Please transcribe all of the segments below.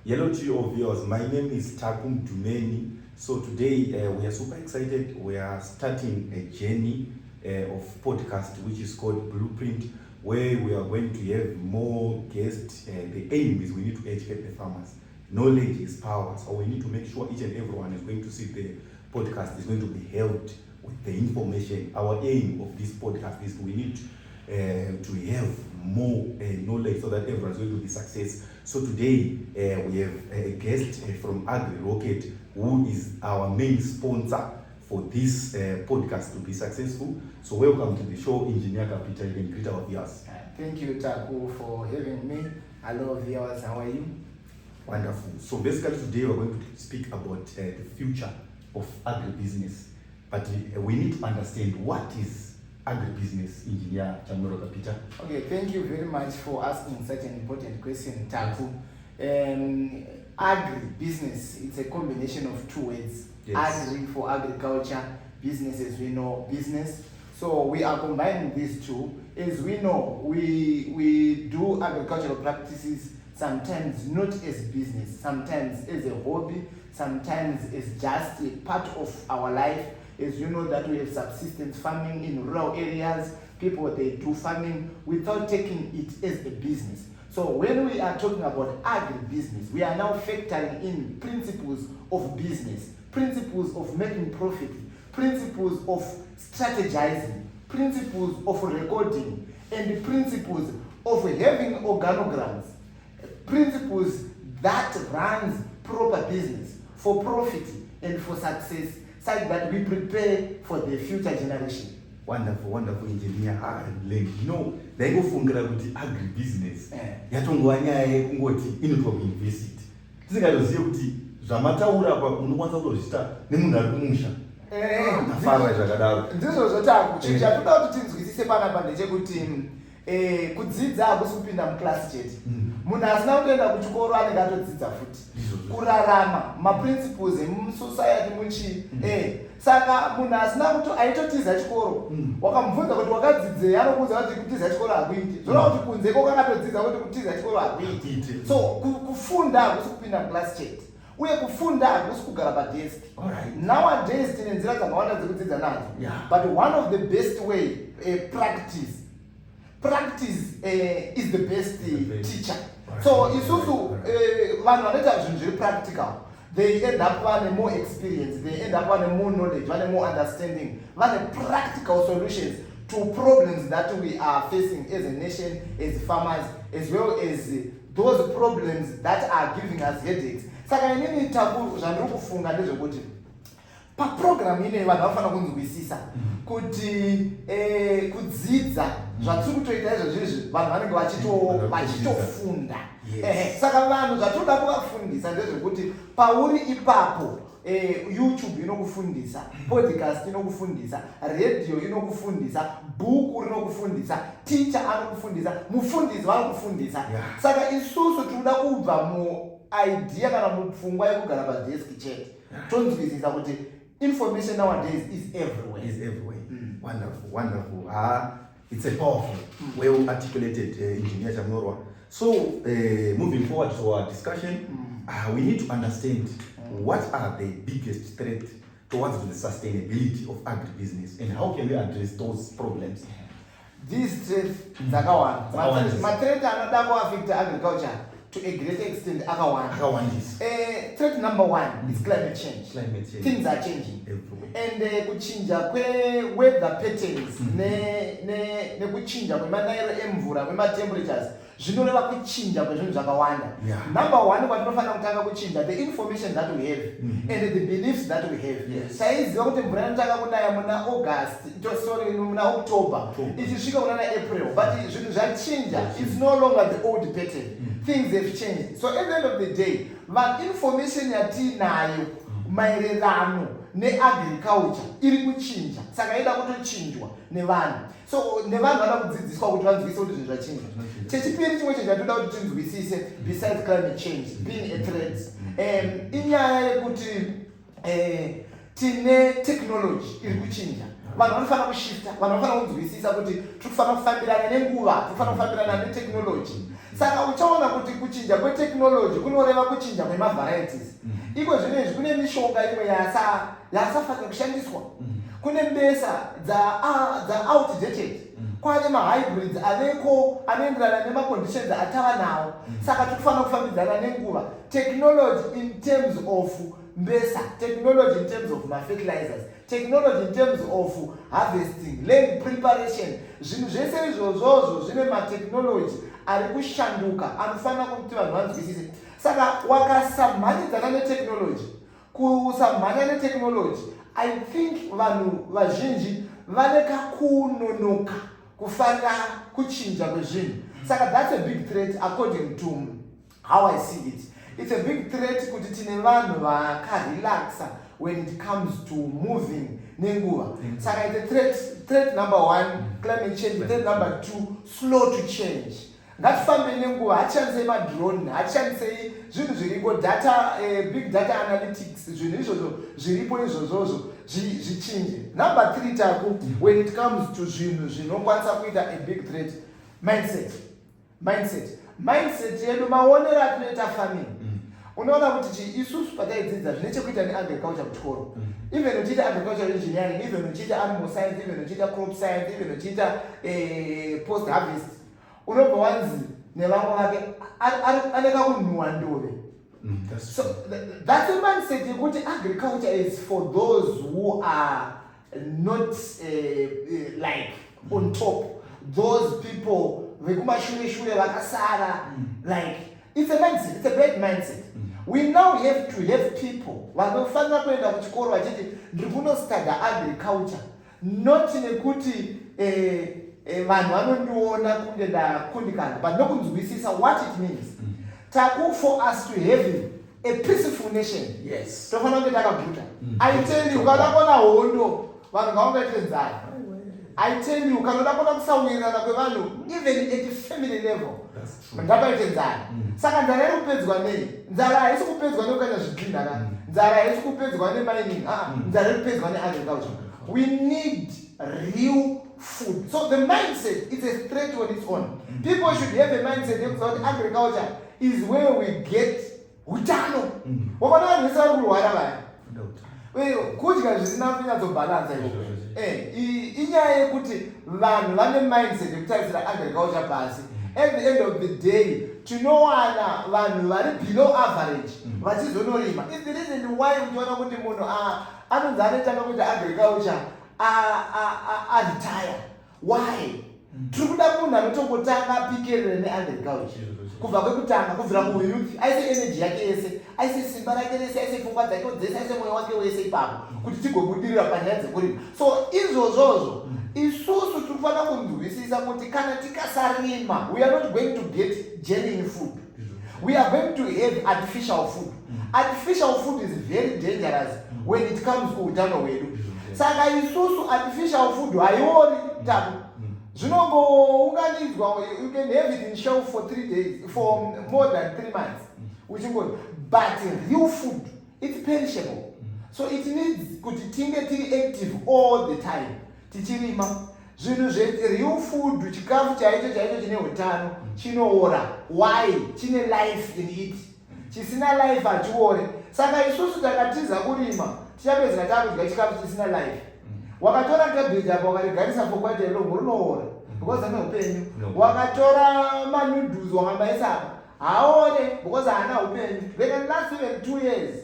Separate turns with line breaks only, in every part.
Hello to you all viewers. My name is Takum Dumeni. So today we are super excited. We are starting a journey of podcast which is called Blueprint, where we are going to have more guests. The aim is we need to educate the farmers. Knowledge is power, so we need to make sure each and everyone is going to see the podcast is going to be helped with the information. Our aim of this podcast is we need to have more knowledge so that everyone is going to be success. So today we have a guest from Agri who is our main sponsor for this podcast to be successful. So welcome to the show, Engineer Capital. You can greet our viewers.
Thank you, Taku, for having me. Hello viewers, how are you?
Wonderful. So basically today we're going to speak about the future of agribusiness. But we need to understand what is agribusiness, Engineer Chamuro Kapita.
Okay, thank you very much for asking such an important question, Taku. Agribusiness, it's a combination of two words. Yes. Agri for agriculture, business as we know, business. So we are combining these two. As we know, we do agricultural practices sometimes not as business, sometimes as a hobby, sometimes as just a part of our life. As you know that we have subsistence farming in rural areas, people they do farming without taking it as a business. So when we are talking about agribusiness, we are now factoring in principles of business, principles of making profit, principles of strategizing, principles of recording, and the principles of having organograms, principles that runs proper business for profit and for success, so that we prepare for the future generation.
Wonderful, wonderful engineer. Ndaingofungira kuti agribusiness yatongova nyaya yekungoti inoitwa kuuniversity. Tisingatozive kuti zvamataura apa unokwanisa kutozviita nemunhu ari kumusha. Nafarwa zvakadaro.
Ndizvo zvotaku. Chinhu chatoda kuti tinzwisise panapa ndechekuti kudzidza hakusi kupinda muklasi chete. Munhu asina kutoenda kuchikoro anenge atodzidza futi. Kurarama, maprinciples emusociety muchi. Saka munhu asina kuti aitotiza chikoro, wakamubvunza kuti wakadzidzei, anokuudza kuti kutiza chikoro hakuiti. Zvoreva kuti kunze kwakatodzidza kuti kutiza chikoro hakuiti. So kufunda hakusi kupinda muklasi chete. Uye kufunda hakusi kugara padesk. Nowadays tine nzira dzakawanda dzekudzidza nadzo. But one of the best way, practice is the best teacher. So isusu vanhu vanoita zvinhu zviri practical, they end up having more experience, they end up having more knowledge, having more understanding, having practical solutions to problems that we are facing as a nation, as farmers, as well as those problems that are giving us headaches. Saka inini Taku zvandiri kufunga ndezvekuti paprogram ine vanhu vanofanira kunzwisisa kuti kudzidza zvatiri kutoita izvozvizvi vanhu vanenge vachitofunda. Saka vanhu zvatinoda kuvafundisa ndezvekuti pauri ipapo YouTube inokufundisa, podcast inokufundisa, radio inokufundisa, bhuku rinokufundisa, teacher anokufundisa, mufundisi vanokufundisa. Saka isusu tinoda kubva muidea kana mupfungwa yekugara padesk chete, tonzwisisa kuti information nowadays is everywhere.
Is everywhere. Wonderful, wonderful. It's a powerful, well articulated Engineer Chamorwa. So moving forward to our discussion, we need to understand what are the biggest threats towards the sustainability of agribusiness and how can we address those problems.
These threats dzakawanda. Mathreat anoda kuaffect agriculture to a great extent akawanda. Threat number one is climate change. Things are changing. And kuchinja kwe-weather patterns nekuchinja kwemanayiro emvura, kwema-temperatures zvinoreva kuchinja kwezvinhu zvakawanda. Number one, kwatinofanira kutanga kuchinja the information that we have and the beliefs that we have. Taiziva kuti mvura inotanga kunaya muna muna October ichisvika kunana April, but zvinhu zvachinja. It's no longer the old pattern. Things have changed. So at the end of the day, information yatinayo maererano neagriculture iri kuchinja, saka ida kutochinjwa nevanhu. So nevanhu vanoda kudzidziswa kuti vanzwisise kuti zvinhu zvachinja. Chechipiri chimwe chendatoda kuti tinzwisise besides climate change being a threat, inyaya yekuti tine technology iri kuchinja. Vanhu vanofanira kushifta, vanhu vanofanira kunzwisisa kuti tiri kufanira kufambirana nenguva, tiri kufanira kufambirana netechnology. Saka uchaona kuti kuchinja kwetechnology kunoreva kuchinja kwemavarieties. Iko zvinezvi kune mishonga imwe yasafanira kushandiswa. Kune mbesa dza outdated. Kwane mahybrids aveko anoenderana nemaconditions atava nawo. Saka tikufanira kufambidzana nenguva. Technology in terms of mbesa, technology in terms of fertilizers, technology in terms of harvesting, land preparation. Zvinhu zvese izvozvozvo zvine matechnology ari kushanduka anofanira kuti vanhu vanzwisise. Saka wakasamhanidzana netechnology, kusamhanya netechnology, I think vanhu vazhinji vane kakunonoka kufanira kuchinja kwezvinhu. Saka that's a big threat according to how I see it. It's a big threat kuti tine vanhu vakarelaxa when it comes to moving nenguva. Saka it's a threat number one, climate change. Threat number two, slow to change. Ngatifambe nenguva, hatishandise madrone, hatishandise zvinhu zviriko data, big data analytics, zvinhu izvozvo zviripo izvozvozvo zvichinje. Number three taku, when it comes to zvinhu zvinokwanisa kuita a big threat, mindset yedu maonero atinoita farming. Unoona kuti isusu pataidzidza zvine chekuita neagriculture kuchikoro. Even uchiita agricultural engineering, even uchiita animal science, even uchiita crop science, even uchiita post harvest. Unobva wanzi nevamwe vake aneka kunhuhwa ndove. So that's a mindset yekuti agriculture is for those who are not like on top. Those people vekumashure vakasara, like it's a mindset, it's a bad mindset. We now have to have people vanofanira kuenda kuchikoro vachiti ndiri kunostudy agriculture, not nekuti vanhu vanondiona kunge ndakundikana, but nokunzwisisa what it means. Taku for us to have a peaceful nation. Yes. Tofanira kunge takaguta. I tell you, kana kona hondo vanhu ngavangaite nzara. I tell you, kana kona kusawirirana kwevanhu even at the family level. Ndakaite nzara. Saka nzara iri kupedzwa nei? Nzara haisi kupedzwa nekuita zvidhina ka. Nzara haisi kupedzwa nemining. Nzara iri kupedzwa neagriculture. We need real food. So the mindset is a threat on its own. People should have a mindset that agriculture is where we get utano. Wakona vanhu vese vari kurwara vaya. Kudya zvisina kunyatsobhalansa izvo. Inyaya yekuti vanhu vane mindset yekutarisira agriculture pasi. At the end of the day, tinowana vanhu vari below average vachizonorima. It's the reason why uchiona kuti munhu anonzi anotanga kuita agriculture retire. Why? Tiri kuda munhu anotongotanga apikerere neagriculture kubva kwekutanga, kubvira muyouth, aise energy yake yese, aise simba rake rese, aise pfungwa dzake dzese, aise mwoyo wake wese ipapo kuti tigobudirira panyaya dzekurima. So izvozvozvo isusu tinofanira kunzwisisa kuti kana tikasarima, we are not going to get genuine food. We are going to have artificial food. Artificial food is very dangerous when it comes to utano hwedu. Saka isusu artificial food haiori tabu. Zvinongounganidzwa, you can have it in shelf for 3 days, for more than 3 months. Which is good. But real food, it's perishable. So it needs kuti tinge tiri active all the time. Tichirima. Zvinhu real food, chikafu chaicho chine utano, chinoora. Why? Chine life in it. Chisina life hachiore. Saka isusu takatiza kurima, tichapedzera takudya chikafu chisina life. Wakatora cabbage apo wakarigarisa for quite a long, runoora because hana upenyu. Wakatora manoodles wakambaisa apa, haore because hana upenyu. They can last even 2 years.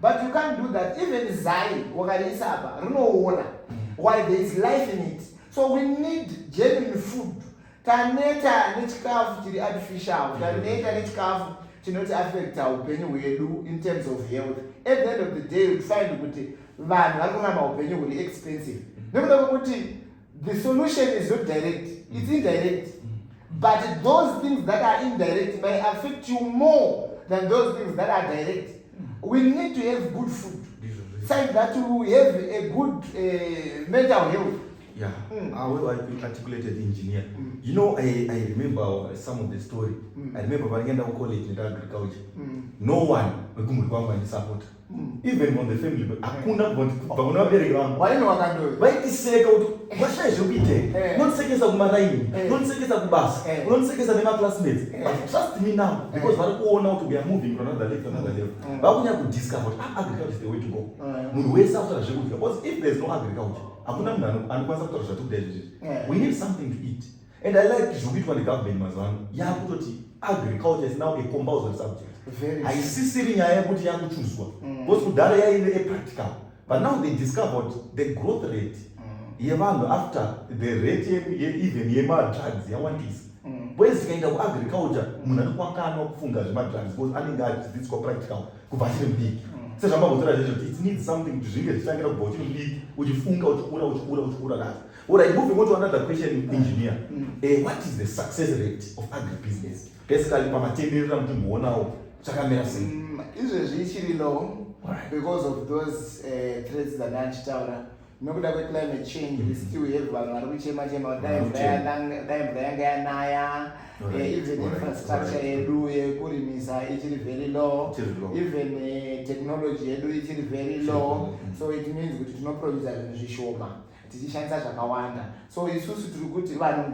But you can't do that. Even zai wakariisa apa, runoora. Why? There is life in it. So we need genuine food. Taneta nechikafu chiri artificial. Taneta nechikafu chinoti affect upenyu hwedu in terms of health. At the end of the day, we find kuti vanhu vari kuramba upenyu huri expensive. Nekuda kwekuti the solution is not direct, it's indirect. But those things that are indirect may affect you more than those things that are direct. We need to have good food. Saying that we have a good mental health.
Yeah, well articulated engineer. You know, I remember some of the story. I remember when I went to college in agriculture. No one will support. Even on the family, hakuna bangona wabereki vangu. Vaitiseka kuti vashaya zvekuite. Nondisekesa kumaraini, nondisekesa kubasa, nondisekesa nemaclassmates. But trust me now, because vari kuona kuti we are moving to another level. Vakunya kudiscover kuti agriculture is the way to go. Munhu wese akutaura zvekudya. Because if there is no agriculture, hakuna munhu anokwanisa kutaura zvekudya izvizvi. We need something to eat. And I like zvikuitwa negovernment mazuva ano. Yakutoti agriculture is now a compulsory subject. Haisisiri nyaya yekuti yakuchuzwa. Because kudhara yaive practical. But now they discovered the growth rate yevanhu after the rate even yemadrugs yawandisa. Whereas tikaenda kuagriculture, munhu anokwakanwa kufunga zvemadrugs because anenge adzidziswa practical kubva achiri mudiki. Sezvambagotora zvezvo kuti it needs something kuti zvinge zvichitangira kubva uchiri mudiki, uchifunga, uchikura kazi. Alright, moving on to another question, engineer. What is the success rate of agribusiness? Basically, pamatenderera muti muonawo chakamira sei?
Izvezvi ichiri low because of those threats that ndachitaura. Nokuda climate change, we still have vanhu vari kuchema dai mvura yanga yanaya, even infrastructure yedu yekurimisa ichiri very low, even technology yedu ichiri very low. So it means kuti tinoproduce zvinhu zvishoma tichishandisa zvakawanda. So isusu tiri kuti vanhu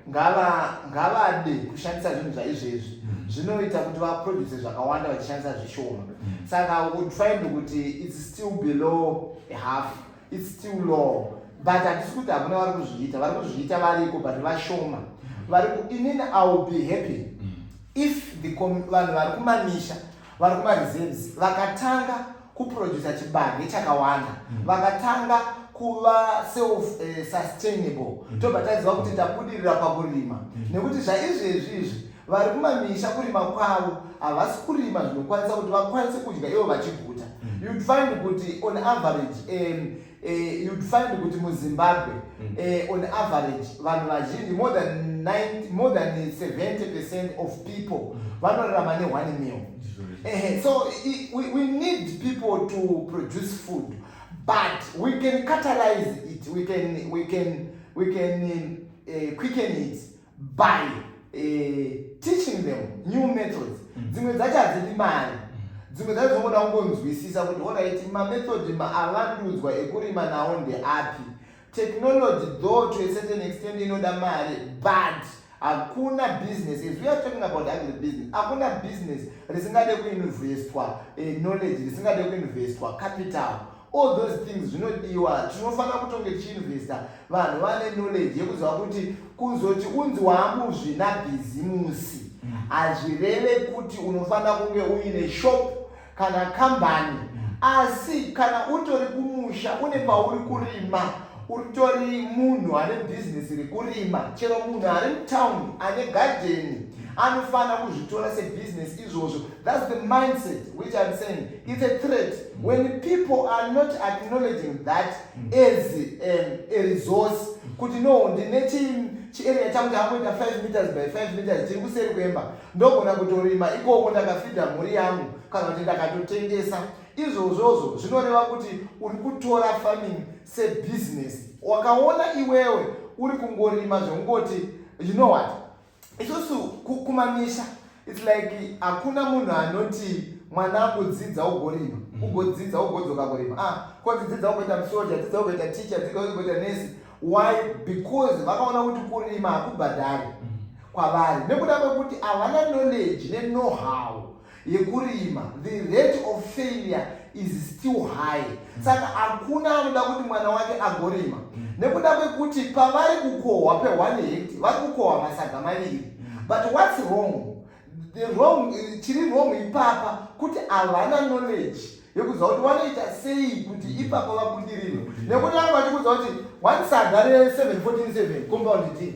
ngavade kushandisa zvinhu zvaizvezvi zvinoita kuti vaproduce zvakawanda vachishandisa zvishoma. Saka would find kuti it's still below half, it's still low, but hatisi kuti hakuna vari kuzviita variko but vashoma. Inini I will be happy if vanhu vari kumamisha vari kumareserves vakatanga kuproduce chibage chakawanda, vakatanga kuva self sustainable. Tobva taziva kuti tabudirira pakurima, nekuti zvaizvezvi vari kumamisha kurima kwavo havasi kurima zvinokwanisa kuti vakwanise kudya ivo vachiguta. You'd find kuti on average you'd find kuti muZimbabwe on average vanhu vazhinji more than 70% of people vanorarama ne1 meal. So we need people to produce food, but we can catalyze it, we can quicken it by teaching them new methods. Dzimwe dzacho hadzidi mari, dzimwe dzacho dzinoda kungonzwisisa kuti alright mamethod avandudzwa ekurima nawo ndeapi. Technology though to a certain extent inoda mari, but hakuna business, if we are talking about agribusiness, hakuna business risingade kuinvestwa knowledge, risingade kuinvestwa capital. All those things zvinodiwa, tinofanira kutonge tichiinvesta vanhu vane knowledge yekuziva kuti kuzoti unzi waamuzvina bhizimusi hazvireve kuti unofanira kunge uine shop kana kambani. Asi kana utori kumusha une pauri kurima, utori munhu ane business rekurima, chero munhu ari mutown ane garden anofanira kuzvitora sebusiness izvozvo. That's the mindset which I'm saying. It's a threat when people are not acknowledging that as a resource. Kuti no, ndine chiarea changu changoita 5 meters by 5 meters chiri kuseri kwemba, ndogona kutorima ikoko ndakafidha mhuri yangu kana kuti ndakatotengesa. Izvozvozvo zvinoreva kuti uri kutora farming sebusiness. Wakaona iwewe uri kungorima zvongoti you know what, isusu kumamisha it's like hakuna munhu anoti mwanangu dzidza ugorima, ugodzidza ugodzoka kurima. Kodzidza ugoita musoja, dzidza ugoita teacher, dzidza ugoita nurse. Why? Because vakaona kuti kurima hakubhadhari kwavari, nekuda kwekuti havana knowledge ne know-how yekurima. The rate of failure is still high. Saka hakuna anoda kuti mwana wake agorima, nekuda kwekuti pavari kukohwa pe1 hectare vari kukohwa masaga maviri. But what's wrong? Chiri wrong ipapa kuti havana knowledge yekuziva kuti vanoita sei kuti ipapa vabudirire. Nekuti vanhu vachikuziva kuti one saga re747 compound D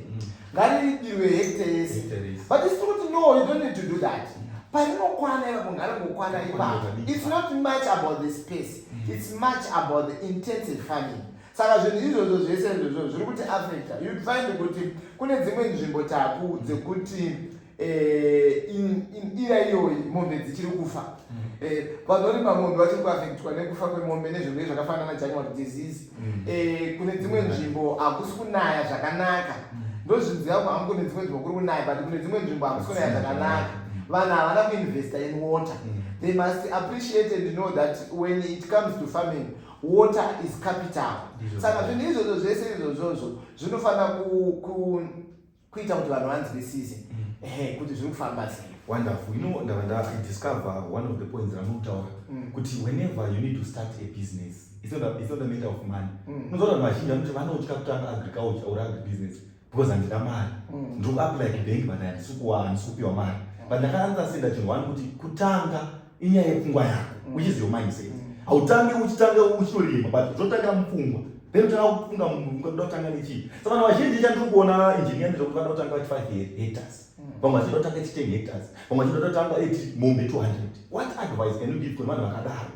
ngaridirwe hectare yese. But it's true to know you don't need to do that. Parinokwana ipapo ngaringokwana ipapo. It's not much about the space, it's much about the intensive farming. Saka zvinhu izvozvo zvese izvozvo zviri kuti Africa you'd find kuti kune dzimwe nzvimbo taku dzekuti in iyoyi mombe dzichiri kufa. Panorima mombe vachiri kuaffectwa nekufa kwemombe nezvirwere zvakafanana najanuary disease. Kune dzimwe nzvimbo hakusi kunaya zvakanaka. Ndozvinziva kuti hangu kune dzimwe nzvimbo kuri kunaya, but kune dzimwe nzvimbo hakusi kunaya zvakanaka. Vanhu havana kuinvesta in water. They must appreciate and know that when it comes to farming, water is capital. Saka zvinhu izvozvo zvese izvozvozvo zvinofanira kuita kuti vanhu vanzwisise kuti zviri kufamba sei.
Wonderful. You know, I discover one of the points that I'm talking about. Whenever you need to start a business, it's not a matter of money. Not machine. I'm not agriculture or agribusiness because I'm the man. Don't apply like a bank, but I'm super your man. But I can't say that you want to kutanga inya yefungwa, which is your mindset. Autange uchitanga uchitolima, but utotanga mfungwa. Then utanga mfungwa nichi. So when I was here, kuona engineer ndio utanga 5 hectares. Vamwe utanga 10 hectares. Vamwe utanga 8 mombe 200. What advice can you give to man wakadaro?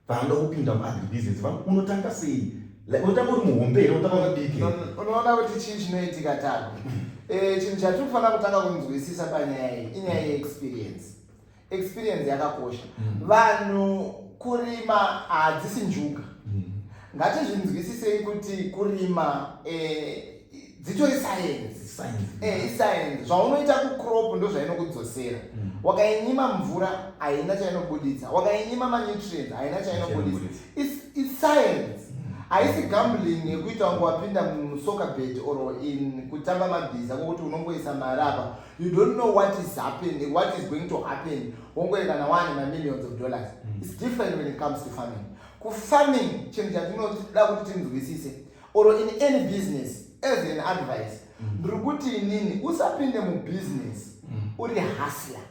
Vanda kupinda mu agribusiness. Unotanga sei? Like unotanga uri muhombe, unotanga big.
Unoona kuti chinhu chinoitika tano. Chinhu chatinofanira kutanga kunzwisisa panyaya iyi inyaya yeexperience. Experience yakakosha. Vanhu kurima hadzisi njuga. Ngatizvinzwisisei kuti kurima dzitori science. Science. Zvaunoita kucrop ndo zvainokudzosera. Wakainyima mvura haina chainobuditsa. Wakainyima manutrients haina chainobuditsa. It's science. Haisi gambling yekuita wapinda musoccer bet or in kutamba mabhiza kuti unongoisa mari apa. You don't know what is happening, what is going to happen. Wongoenda na $1 million. It's different when it comes to farming. Farming, chinhu chatinoda kuti tinzwisise, or in any business, as an advice, ndiri kuti inini usapinde mu business uri hustler.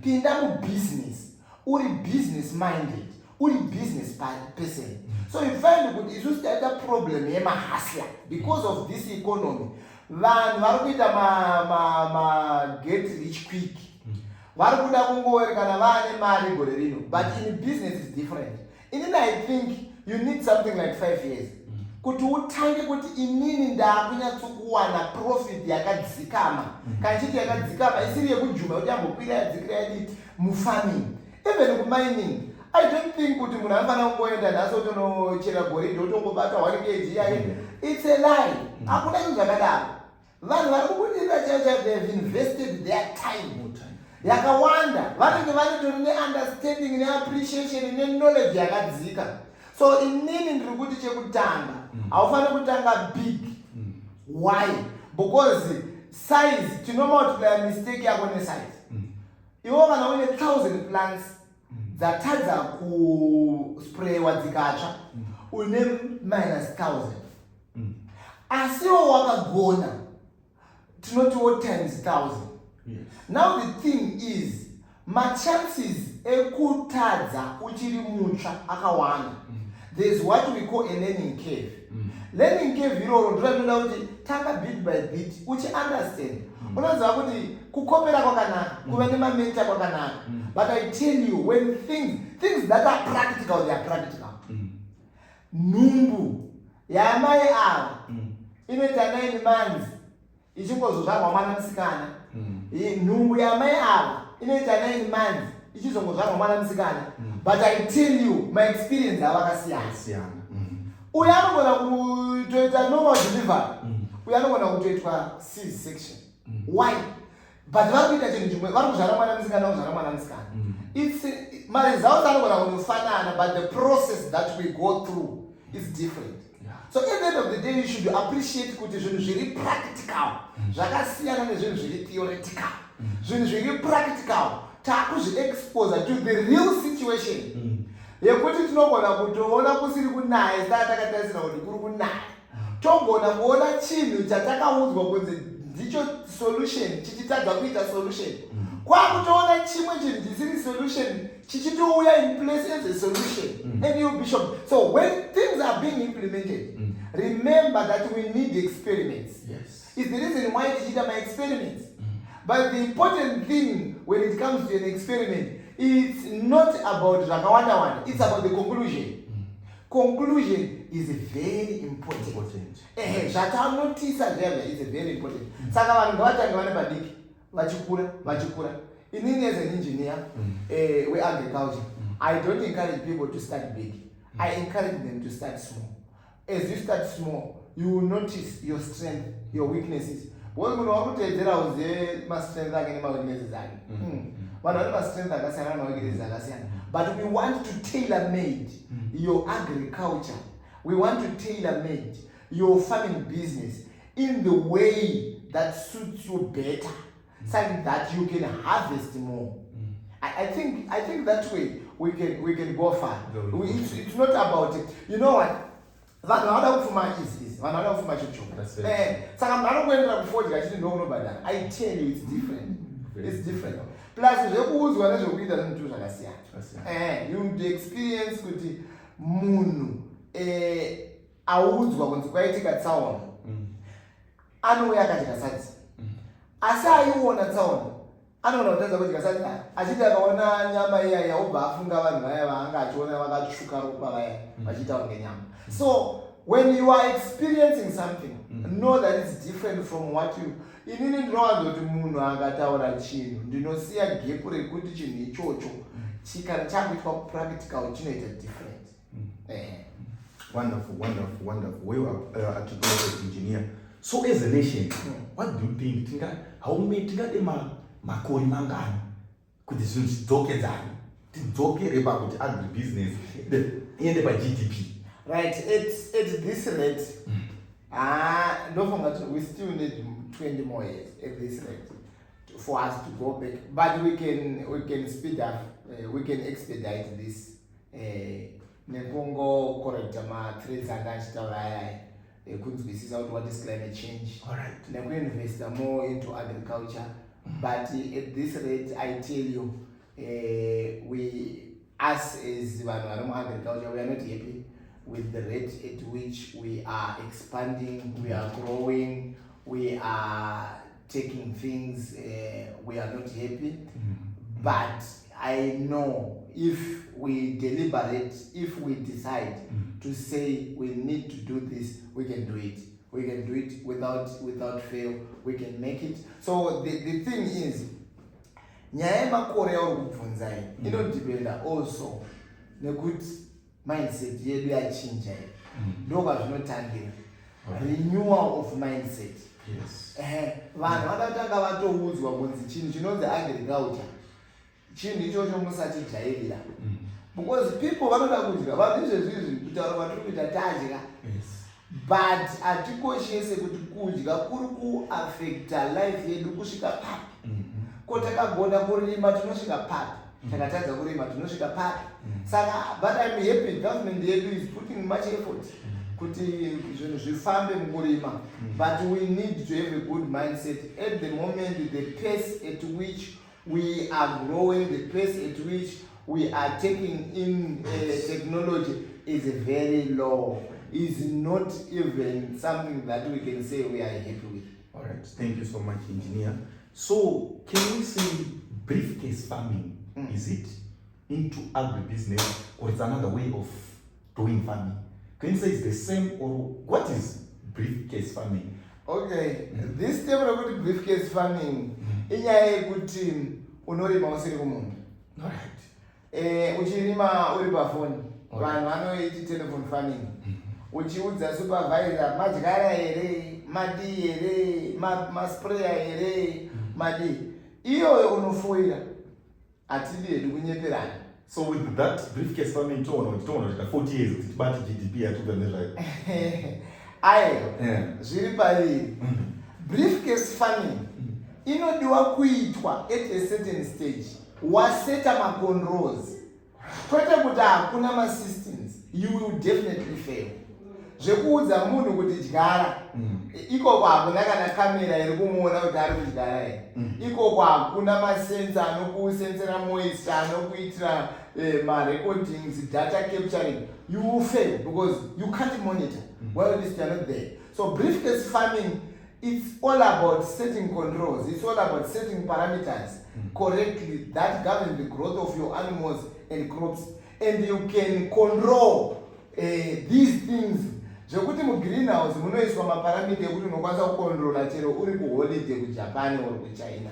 Pinda mu business uri business minded, uri business person. So you find that it's just a problem yema hustler because of this economy. Vanhu vari kuita ma get rich quick. Vari kuda kungori kana vaane mari gore rino, but in business is different. Inini I think you need something like 5 years. Kuti utange kuti inini ndakunyatsokuwana profit yakadzikama. Kanchiti yakadzikama isiri yekujuma kuti ambokwira yadzikira yaditi mufarming. Even kumining, I don't think kuti munhu anofanira kungoenda nhasi utonochera goridhe utongobata 1 kg yake. It's a lie. Hakuna chinhu zvakadaro. Vanhu vari kubudira chaicho, they have invested their time. Yakawanda. Vanenge vanotori neunderstanding neappreciation neknowledge yakadzika. So inini ndiri kuti chekutanga haufaniri kutanga big. Why? Because size, tinomultiply mistake yako nesize. Iwo kana une 1000 plants dzatadza kusprayiwa dzikatsva une -1000. Asiwo wakagona tinotiwo times 1000. Yes. Now the thing is, chances ekutadza uchiri mutsva akawanda. There's what we call a learning curve. Learning curve iroro ndinoda kuti tanga bit by bit uchi understand. Unoziva kuti kukopera kwakanaka, kuva nemamenta kwakanaka. But I tell you, when things that are practical, they are practical. Numbu yamai ava inoita 9 months ichingozozvarwa mwana musikana. Numbu yamai ava inoita 9 months ichizongozvarwa mwana musikana. But I tell you, my experience avakasiyana. Uyu anogona kutoita normal delivery. Uyu anogona kutoitwa C-section. Why? But vari kuita chinhu chimwe, vari kuzvara mwana musikana. It's maresults anogona kunofanana, but the process that we go through is different. So at the end of the day, you should appreciate kuti zvinhu zviri practical. Zvakasiyana nezvinhu zviri theoretical. Zvinhu zviri practical takuzvi-expose to the real situation. Yekuti tinogona kutoona kusiri kunaya saka takatarisira kuti kuri kunaya. Togona kuona chinhu chatakaudzwa kunzi ndicho solution chichitadza kuita solution. Kwakutoona chimwe chinhu chisiri solution chichitouya in place as a solution. And you be shocked. So when things are being implemented, remember that we need experiments. Yes. It's the reason why we did my experiments. But the important thing when it comes to an experiment, it's not about Rakawanda, it's about the conclusion. Conclusion is very important. Zvataunotisa zvega is very important. Saka vanhu ngavatanga vane padiki. vachikura. Inini as an engineer agriculture, I don't encourage people to start big. I encourage them to start small. As you start small, you will notice your strength, your weaknesses. What we want to tell you is my strength and my weaknesses. But we want to tailor-made your agriculture. We want to tailor-made your farming business in the way that suits you better, so that you can harvest more. I think that way we can go far. It's not about it. You know what? That's I tell you, it's different. It's different. Plus, you experience kuti munhu audzwa kunzi kwaitika tsaona anouya akatika sadzi asi aiona tsaona anoona kutadza kuti kasati achiti akaona nyama iya yaubva afunga vanhu vaya vaanga achiona vakatsvuka ropa vaya vachiita ngenyama. So when you are experiencing something, know that it's different from what you. Inini ndinowanza kuti munhu angataura chinhu ndinosiya gap rekuti chinhu ichocho chikana chakuitwa practical chinoita different.
Wonderful. Well articulated, engineer. So as a nation, what do you think? How many makori mangani kuti zvinhu zvidzokedzane tidzoke about agribusiness iende paGDP?
Right, at this rate, don't forget we still need 20 more years at this rate for us to go back. But we can speed up, we can expedite this. Nekongo correct ma threats and kunzwisisa out what is climate change.
All right.
We invest more into agriculture. But at this rate, I tell you, us as agriculture, we are not happy with the rate at which we are expanding, we are growing, we are taking things, we are not happy. But I know if we deliberate, if we decide to say we need to do this, we can do it. We can do it without fail. We can make it. So the thing is, nyaya makore aurikubvunza inodependa also nekuti mindset yedu yachinja ndoka zvinotangira renewal of mindset. Vanhu vakatanga vatoudzwa kunzi chinhu chinonzi agriculture chinhu ichocho musati jairira, because people vanoda kudya vanhu izvezvizvi kutaura vatiri kuita tadya, but atikoshese kuti kudya kuri kuaffecta life yedu kusvika papi. Kotakagona kurima tinosvika papi, takatadza kurima tinosvika papi. Saka but I'm happy government yedu is putting much effort kuti zvinhu zvifambe mukurima, but we need to have a good mindset. At the moment, the pace at which we are growing, the pace at which we are taking in technology is very low. Is not even something that we can say we are happy with.
All right, thank you so much, engineer. So can we say briefcase farming, is it into agribusiness or it's another way of doing farming? Can you say it's the same, or what is briefcase farming?
Okay, this step about briefcase farming, inyaya yekuti unorima usiri kumunhu.
All right.
Uchirima uri pafoni, vanhu vanoiti telephone farming. Uchiudza supervisor madyara here, madi here, masprayer here, madi. Iyo unofuira atidi hedu kunyeperana.
So with that briefcase farming tono 40 years but GDP atukanezvayo.
Ayo. Zviri pairi. Briefcase farming inodiwa kuitwa at a certain stage. Waseta ma controls. Kwete kuti hakuna ma systems, you will definitely fail. Zvekuudza munhu kuti dyara, ikoko hakuna kana kamera iri kumuona kuti ari kudyara here. Ikoko hakuna masensa anokusensera moisture, anokuitira recordings, data capturing. You will fail because you can't monitor while at least you are not there. So briefcase farming, it's all about setting controls. It's all about setting parameters correctly that govern the growth of your animals and crops, and you can control these things. Zvekuti mugreenhouse munoiswa maparameter ekuti unokwanisa kucontrola chero uri kuholiday kuJapan or kuChina.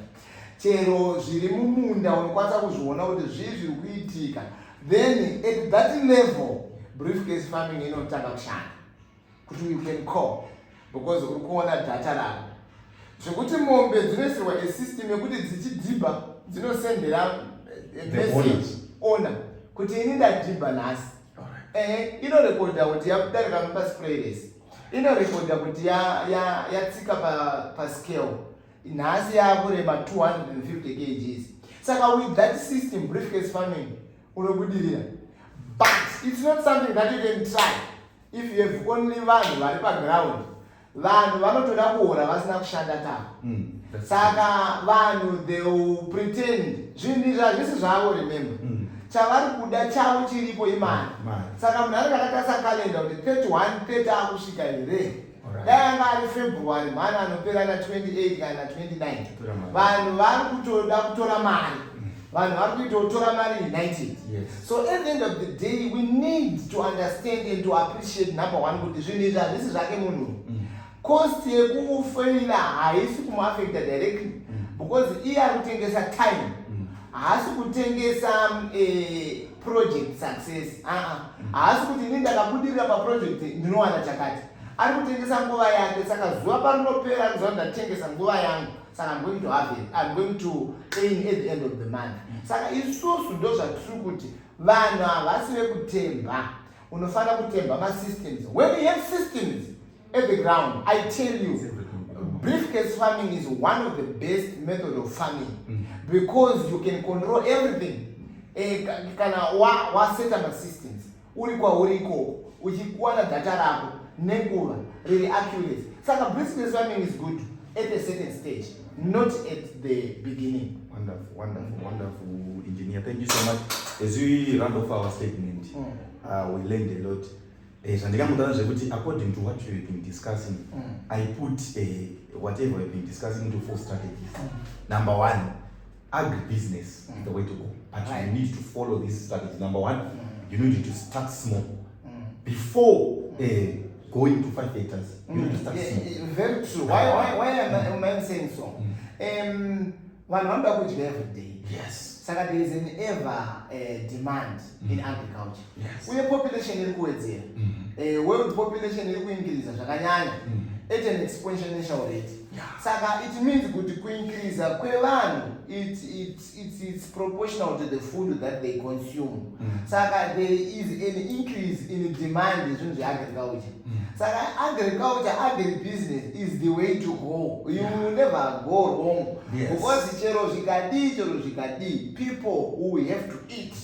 chero zviri mumunda unokwanisa kuzviona kuti zvii zviri kuitika, then at that level briefcase farming inotanga kushanda kuti you can call because uri kuona data rako. Zvekuti mombe dzinoisirwa a system yekuti dzichidhibha dzinosendera message owner kuti ini ndadhibha nhasi. Inorekodha kuti yakudarika paspray inorekodha kuti yatsika pascale nhasi yakurema 250 kgs. Saka with that system briefcase farming unobudirira, but it's not something that you can try if you have only vanhu vari paground. Vanhu vanotoda kuona vasina kushanda tavo. Saka vanhu they will pretend zvinhu zvisi zvavo. Remember chavari kuda chavo chiripo imani. Saka munhu anenge akatarisa kalenda kuti 31 akusvika here, dai anga ari February mhani anopera na 28 kana 29, vanhu vari kutoda kutora mari, vanhu vari kutotora mari united. So at the end of the day we need to understand and to appreciate number one kuti zvinhu izvi hazvisi zvake munhu. Cost yekufaila haisi kumaffecta directly because iye ari kutengesa time, haasi kutengesa project success. Haasi kuti ini ndakabudirira paproject ndinowana chakati, ari kutengesa nguva yake. Saka zuva parinopera kuziva ndatengesa nguva yangu, saka I'm going to have it, I'm going to earn at the end of the month. Saka isusu ndo zvatiri kuti vanhu havasi vekutemba, unofanira kutemba masystems. When you have systems at the ground, I tell you, briefcase farming is one of the best method of farming because you can control everything. Kana waseta masystems uri kwauriko uchikuwana data rako nenguva really accurate. Saka briefcase farming is good at a certain stage, not at the beginning.
Wonderful, engineer. Thank you so much. As we round off our statement, we learned a lot. According to what we've been discussing, I put whatever we've been discussing into 4 strategies. Number 1, agribusiness is the way to go. But you need to follow this strategy. Number 1, you need to start small. Before going to 5 hectares, you need to start small.
Very true. Why am I saying so? One number which every day.
Yes.
Saka there is an ever demand in agriculture.
Yes.
Uye population iri kuwedzera. World population iri kuincrease zvakanyanya at an exponential rate. Saka it means kuti kuincrease kwevanhu it's proportional to the food that they consume. Saka there is an increase in demand in agriculture. Saka agribusiness is the way to go. You will never go wrong. Because chero zvikadi, people who have to eat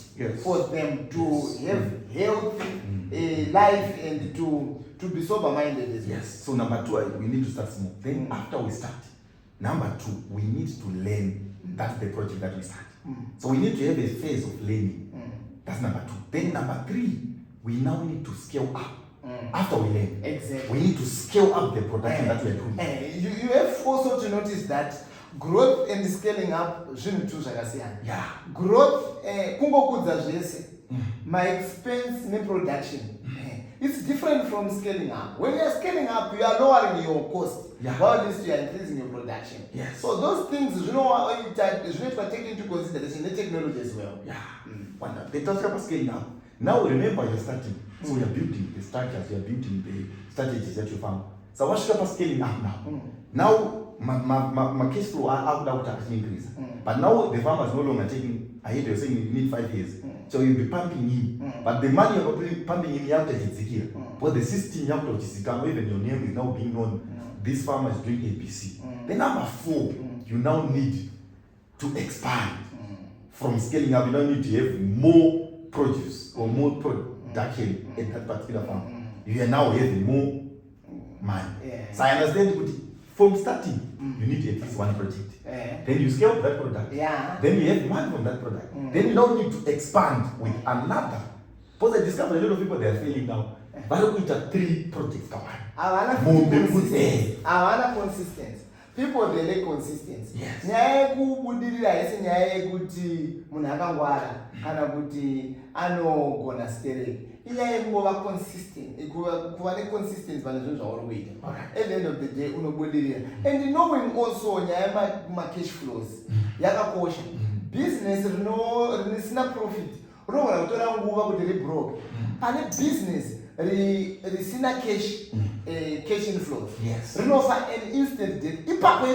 for them to have healthy life and to be sober-minded as well.
Yes. So number 2, we need to start small. Then after we start, number 2, we need to learn. That's the project that we start. So we need to have a phase of learning. That's number 2. Then number 3, we now need to scale up. After we learn, we need to scale up the production that we are doing.
You have also to notice that growth and scaling up zvinhu tu zvakasiyana. Growth kungokudza zvese, my expense ne production. It's different from scaling up. When you are scaling up, you are lowering your cost, while at least you are increasing your production. So those things, you know, you need to take into consideration the technology as well.
Wonderful. They talk about scaling up. Now remember you're starting. So you're building the structures, you're building the strategies that you found. So what's your scaling up now? Now my cash flow out increase. But now the farmer is no longer taking, I hear you're saying you need 5 years. So you'll be pumping in. But the money you're pumping in, you have to here. But the system you have to even your name is now being known. This farmer is doing ABC. Then number 4, you now need to expand. From scaling up, you now need to have more produce or more production at that particular farm. You are now having more money. So I understand from starting, you need at least 1 project. Then you scale that product. Then you have demand from that product. Then you now need to expand with another. Because I discovered a lot of people, they are failing now. But look at 3 projects.
Awana consistency. people they lack consistency.
Yes.
Nyaya yekubudirira haisi nyaya yekuti munhu akangwara kana kuti anogona stereki. Inyaya yekungova consistent, kuva neconsistency panezvinhu zvauri kuita. At the end of the day unobudirira. And knowing also nyaya yema-cash flows yakakosha. Business risina profit rinogona kutora nguva kuti ribroke. Pane business risina cash inflows.
Yes.
Rinofa an instant death. Ipapo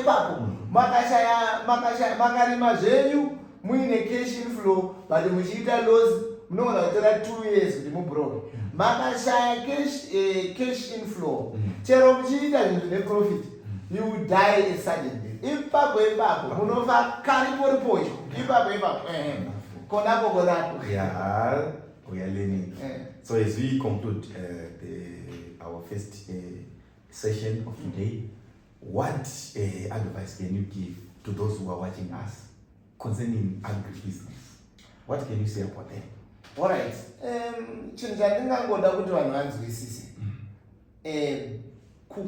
makarima zvenyu muine cash inflow but muchiita loss munogona kutora 2 years kuti mubroke. Makashaya cash inflow chero muchiita zvinhu zvine profit you will die a sudden death. Ipapo munofa karipo ipapo konapo.
Yeah, we are learning. So as we conclude our first session of today, what advice can you give to those who are watching us concerning agribusiness? What can you say about them?
All right. Chinhu chandingangoda kuti vanhu vanzwisise.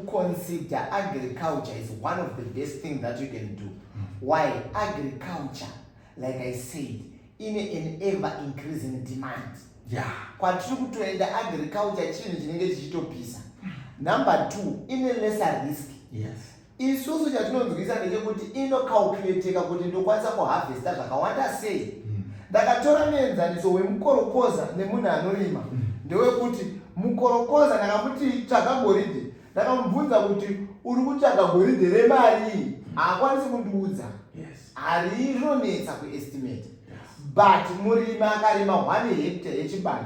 Consider agriculture is one of the best things that you can do. Why? Agriculture, like I said, in an ever increasing demand.
Yeah.
Kwatiri kutoenda agriculture chinhu chinenge chichitopisa. Number 2, ine lesser risk.
Yes.
Isusu chatinonzwisa ndechekuti inocalculateka kuti ndokwanisa kuharvesta zvakawanda sei. Ndakatora muenzaniso wemukorokoza nemunhu anorima ndewekuti mukorokoza ndakamuti tsvaga goridhe, ndakamubvunza kuti uri kutsvaga goridhe remari, haakwanisi kundiudza. Hari rinonetsa kuestimate. But murima akarima 1 hectare yechibage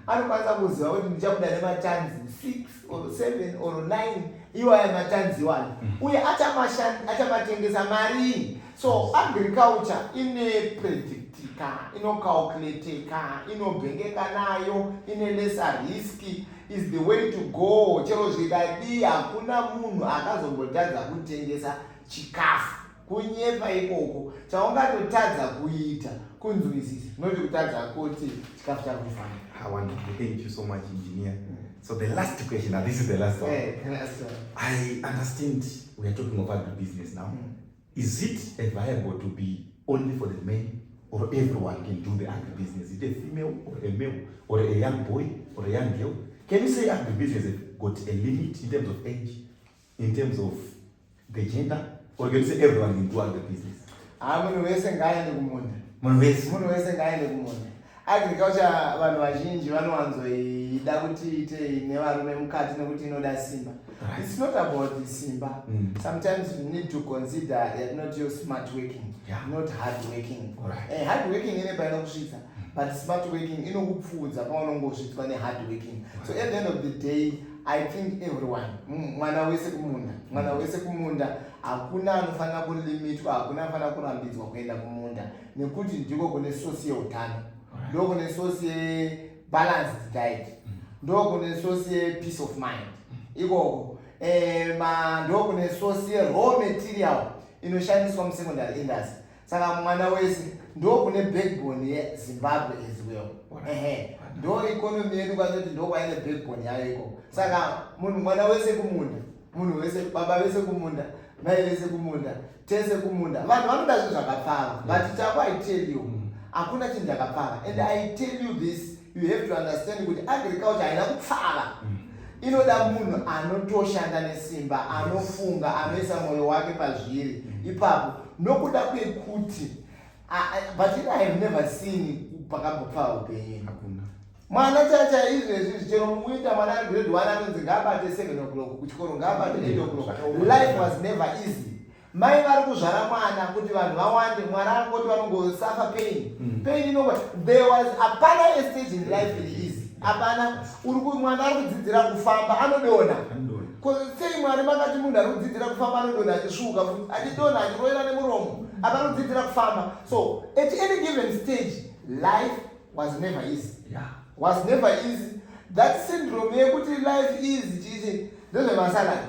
anokwanisa kuziva kuti ndichabuda nematanzi 6 or 7 or 9 iwaya matanzi 1 uye achamatengesa mari. So agriculture inopredictika, inocalculateka, inobhengeka nayo, ine lesser risk, is the way to go. Chero zvikadii hakuna munhu akazombotadza kutengesa chikafu kunyepa ikoko. Chaungatotadza kuita kunzwisisa noti kutadza kuti chikafu chakufana.
Wonderful. Thank you so much, engineer. So the last question, now this is the last one. I understand we are talking about agribusiness now. Is it viable to be only for the men, or everyone can do the agribusiness? Is it a female or a male or a young boy or a young girl? Can you say agribusiness has got a limit in terms of age, in terms of the gender, or can you say everyone can do agribusiness?
Munhu wese ngaende kumunda.
Munhu
wese ngaende kumunda. Agriculture vanhu vazhinji vanowanzoida kuti ite nevarume mukati nekuti inoda simba. It's not about the simba. Sometimes you need to consider that not your smart working, not hard working. Hard working ine painokusvitsa, but smart working inokupfudza paunongosvitswa nehard working. So at the end of the day, I think everyone, mwana wese kumunda, hakuna anofanira kulimitwa, hakuna anofanira kurambidzwa kuenda kumunda, nekuti ndiko kune source yeutano, ndiko kune source ye-balanced diet, ndiko kune source ye-peace of mind. Ikoko ndiko kune source ye-raw material inoshandiswa mu-secondary industry. Saka mwana wese ndiko kune backbone yeZimbabwe as well. Ndo economy yedu kwazoti ndo kwaine backbone yayo ikoko. Saka mwana wese kumunda, munhu wese, baba wese kumunda, mai wese kumunda, tese kumunda. Vanhu vanoda zvinhu zvakapfava, but chako I tell you, hakuna chinhu chakapfava. And I tell you this, you have to understand kuti agriculture haina kupfava. Inoda munhu anotoshanda nesimba, anofunga, anoisa mwoyo wake pazviri. Ipapo nokuda kwekuti but I have never seen pakambopfava upenyu. Mwana chacha izvezvi chero muita mwana ari grade 1 anonzi ngaabate 7 o'clock kuchikoro, ngaabate 8 o'clock. Life was never easy. Mai vari kuzvara mwana kuti vanhu vawande, mwana angoti vanongosafa pain. Pain inongwa there was hapana a stage in life iri easy. Hapana, mwana ari kudzidzira kufamba anodona. Sei mwari makati munhu ari kudzidzira kufamba anodona achisvuka achidona achiroera nemuromo, apa ari kudzidzira kufamba. So at any given stage life was never easy. Was never easy. That syndrome yekuti life is chichi ndezvemasalad.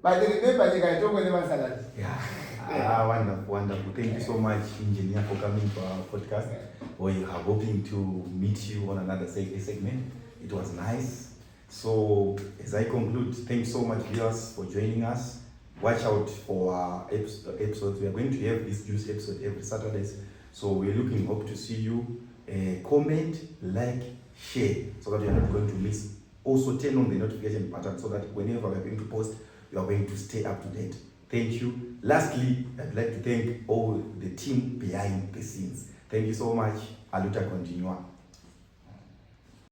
But remember nyika itongo nemasalad.
Wonderful. Thank you so much, engineer, for coming to our podcast. We are hoping to meet you on another segment. It was nice. So as I conclude, thanks so much, viewers, for joining us. watch out for our episodes. We are going to have this juice episode every Saturdays. So we're looking hope to see you. Comment, like, share, so that you're not going to miss. Also turn on the notification button so that whenever we're going to post, you are going to stay up to date. Thank you. Lastly, I'd like to thank all the team behind the scenes. Thank you so much. Aluta continua.